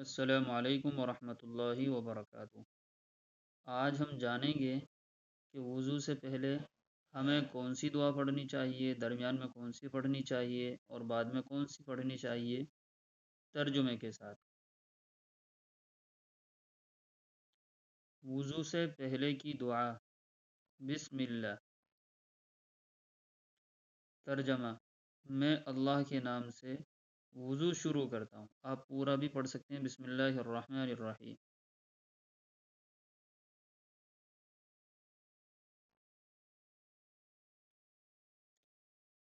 السلام علیکم ورحمۃ اللہ وبرکاتہ۔ آج ہم جانیں گے کہ وضو سے پہلے ہمیں کون سی دعا پڑھنی چاہیے، درمیان میں کون سی پڑھنی چاہیے اور بعد میں کون سی پڑھنی چاہیے، ترجمے کے ساتھ۔ وضو سے پہلے کی دعا: بسم اللہ۔ ترجمہ: میں اللہ کے نام سے وضو شروع کرتا ہوں۔ آپ پورا بھی پڑھ سکتے ہیں، بسم اللہ الرحمن الرحیم۔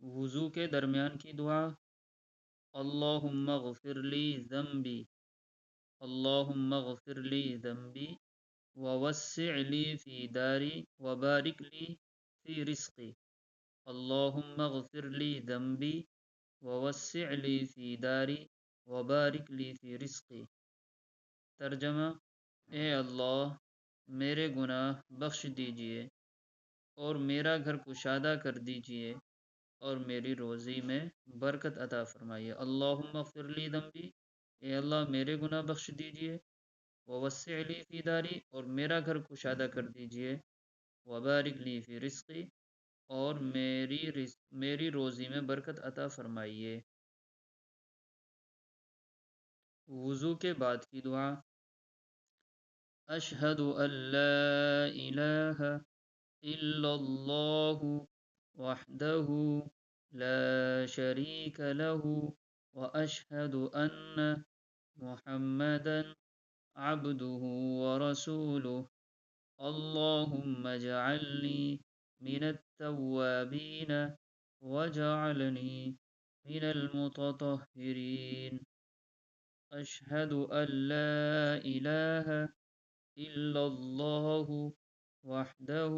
وضو کے درمیان کی دعا: اللہم اغفر لی ذنبی، اللہم اغفر لی ذنبی ووسع لی فی داری وبارک لی فی رزقی، اللہم اغفر لی ذنبی ووسع لی فی داری وبارک لی فی رزقی۔ ترجمہ: اے اللہ، میرے گناہ بخش دیجئے اور میرا گھر کشادہ کر دیجئے اور میری روزی میں برکت عطا فرمائیے۔ اللہم اغفر لی ذنبی، اے اللہ میرے گناہ بخش دیجئے، ووسع لی فی داری، اور میرا گھر کشادہ کر دیجئے، وبارک لی فی رزقی، اور میری روزی میں برکت عطا فرمائیے۔ وضو کے بعد کی دعا: اشہد ان لا الہ الا اللہ وحدہ لا شریک لہ واشہد ان محمدا عبدہ ورسولہ، اللہم اجعلنی من التوابین واجعلنی من المتطہرین۔ اشہد ان لا الہ الا اللہ وحدہ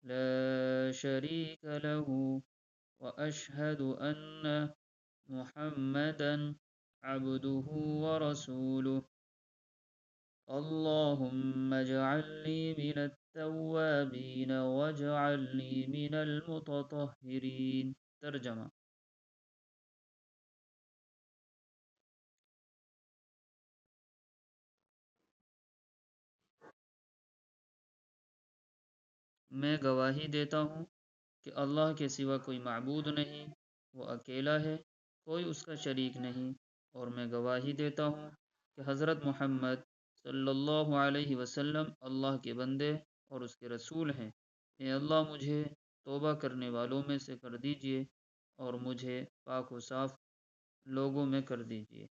لا شریک لہ واشہد ان محمدا عبدہ ورسولہ، اللہم اجعلنی من التوابین واجعلنی من المتطہرین۔ ترجمہ: میں گواہی دیتا ہوں کہ اللہ کے سوا کوئی معبود نہیں، وہ اکیلا ہے، کوئی اس کا شریک نہیں، اور میں گواہی دیتا ہوں کہ حضرت محمد صلی اللہ علیہ وسلم اللہ کے بندے اور اس کے رسول ہیں۔ اے اللہ، مجھے توبہ کرنے والوں میں سے کر دیجئے اور مجھے پاک و صاف لوگوں میں کر دیجئے۔